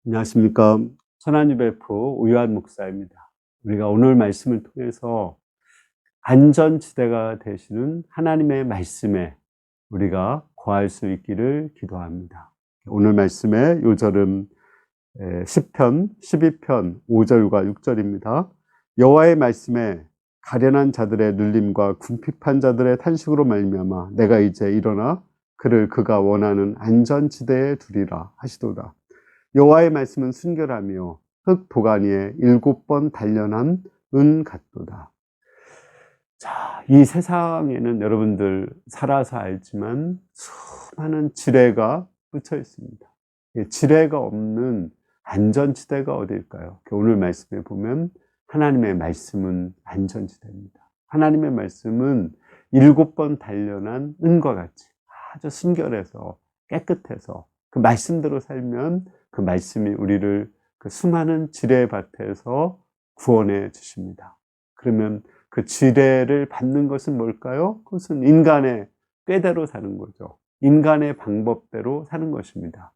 안녕하십니까. 천안유 베프 우요한 목사입니다. 우리가 오늘 말씀을 통해서 안전지대가 되시는 하나님의 말씀에 우리가 거할 수 있기를 기도합니다. 오늘 말씀의 요절은 시편 12편 5절과 6절입니다. 여호와의 말씀에 가련한 자들의 눌림과 궁핍한 자들의 탄식으로 말미암아 내가 이제 일어나 그를 그가 원하는 안전지대에 두리라 하시도다. 여호와의 말씀은 순결하며 흙 도가니에 7번 단련한 은 같도다. 자, 이 세상에는 여러분들 살아서 알지만 수많은 지뢰가 붙여 있습니다. 지뢰가 없는 안전지대가 어디일까요? 오늘 말씀에 보면 하나님의 말씀은 안전지대입니다. 하나님의 말씀은 7번 단련한 은과 같이 아주 순결해서 깨끗해서 그 말씀대로 살면 그 말씀이 우리를 그 수많은 지뢰밭에서 구원해 주십니다. 그러면 그 지뢰를 받는 것은 뭘까요? 그것은 인간의 꾀대로 사는 거죠. 인간의 방법대로 사는 것입니다.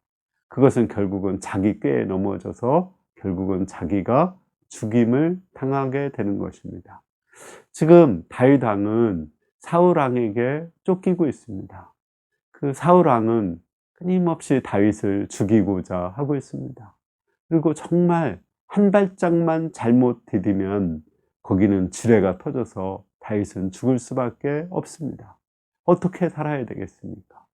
그것은 결국은 자기 꾀에 넘어져서 결국은 자기가 죽임을 당하게 되는 것입니다. 지금 다윗 왕은 사울 왕에게 쫓기고 있습니다. 그 사울 왕은 끊임없이 다윗을 죽이고자 하고 있습니다. 그리고 정말 한 발짝만 잘못 디디면 거기는 지뢰가 터져서 다윗은 죽을 수밖에 없습니다. 어떻게 살아야 되겠습니까?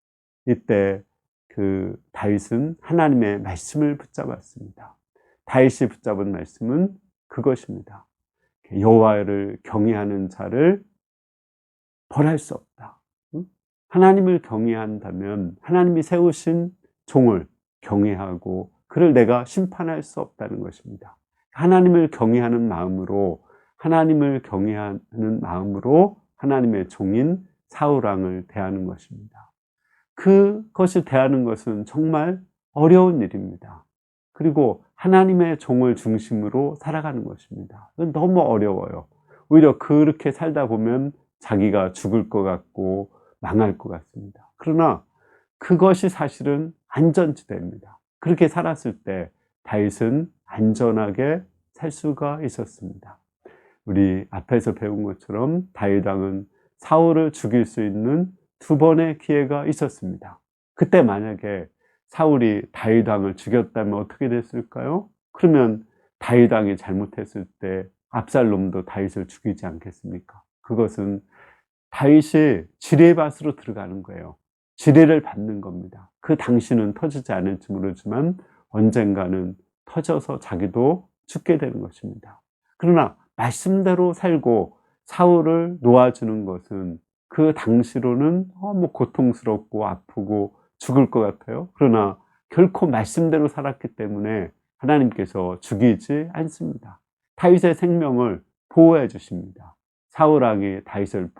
이때 그 다윗은 하나님의 말씀을 붙잡았습니다. 다윗이 붙잡은 말씀은 그것입니다. 여호와를 경외하는 자를 벌할 수 없다. 하나님을 경외한다면 하나님이 세우신 종을 경외하고 그를 내가 심판할 수 없다는 것입니다. 하나님을 경외하는 마음으로 하나님의 종인 사울 왕을 대하는 것입니다. 그것을 대하는 것은 정말 어려운 일입니다. 그리고 하나님의 종을 중심으로 살아가는 것입니다. 너무 어려워요. 오히려 그렇게 살다 보면 자기가 죽을 것 같고 망할 것 같습니다. 그러나 그것이 사실은 안전지대입니다. 그렇게 살았을 때 다윗은 안전하게 살 수가 있었습니다. 우리 앞에서 배운 것처럼 다윗 왕은 사울을 죽일 수 있는 2번의 기회가 있었습니다. 그때 만약에 사울이 다윗 왕을 죽였다면 어떻게 됐을까요? 그러면 다윗 왕이 잘못했을 때 압살롬도 다윗을 죽이지 않겠습니까? 그것은 다윗이 지뢰밭으로 들어가는 거예요. 지뢰를 받는 겁니다. 그 당시는 터지지 않을지 모르지만 언젠가는 터져서 자기도 죽게 되는 것입니다. 그러나 말씀대로 살고 사울을 놓아주는 것은 그 당시로는 고통스럽고 아프고 죽을 것 같아요. 그러나 결코 말씀대로 살았기 때문에 하나님께서 죽이지 않습니다. 다윗의 생명을 보호해 주십니다. 사울 왕이 다윗을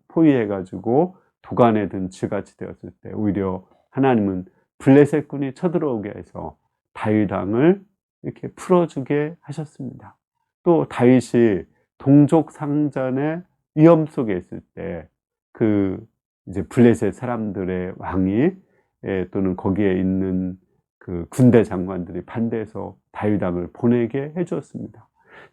포위해가지고 도간에 든 쥐같이 되었을 때 오히려 하나님은 블레셋 군이 쳐들어오게 해서 다윗 왕을 이렇게 풀어주게 하셨습니다. 또 다윗이 동족 상전의 위험 속에 있을 때 그 이제 블레셋 사람들의 왕이 또는 거기에 있는 그 군대 장관들이 반대해서 다윗 왕을 보내게 해주었습니다.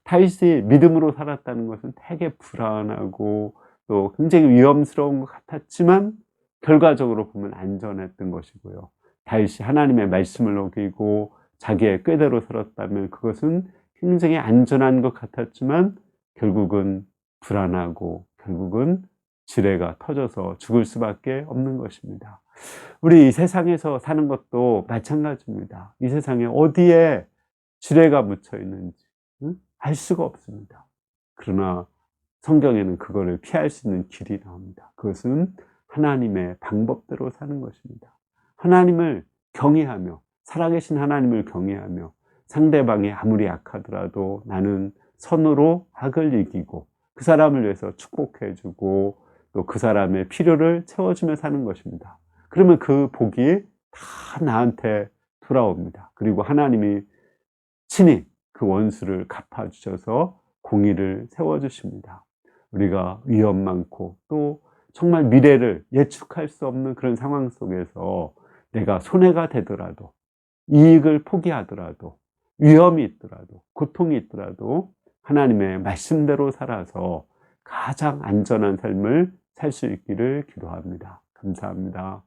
다윗이 믿음으로 살았다는 것은 되게 불안하고 또 굉장히 위험스러운 것 같았지만 결과적으로 보면 안전했던 것이고요. 다윗이 하나님의 말씀을 어기고 자기의 꾀대로 살았다면 그것은 굉장히 안전한 것 같았지만 결국은 불안하고 결국은 지뢰가 터져서 죽을 수밖에 없는 것입니다. 우리 이 세상에서 사는 것도 마찬가지입니다. 이 세상에 어디에 지뢰가 묻혀 있는지 알 수가 없습니다. 그러나 성경에는 그거를 피할 수 있는 길이 나옵니다. 그것은 하나님의 방법대로 사는 것입니다. 하나님을 경외하며 살아계신 하나님을 경외하며 상대방이 아무리 약하더라도 나는 선으로 악을 이기고 그 사람을 위해서 축복해주고 또 그 사람의 필요를 채워주며 사는 것입니다. 그러면 그 복이 다 나한테 돌아옵니다. 그리고 하나님이 친히 그 원수를 갚아주셔서 공의를 세워주십니다. 우리가 위험 많고 또 정말 미래를 예측할 수 없는 그런 상황 속에서 내가 손해가 되더라도 이익을 포기하더라도 위험이 있더라도, 고통이 있더라도 하나님의 말씀대로 살아서 가장 안전한 삶을 살 수 있기를 기도합니다. 감사합니다.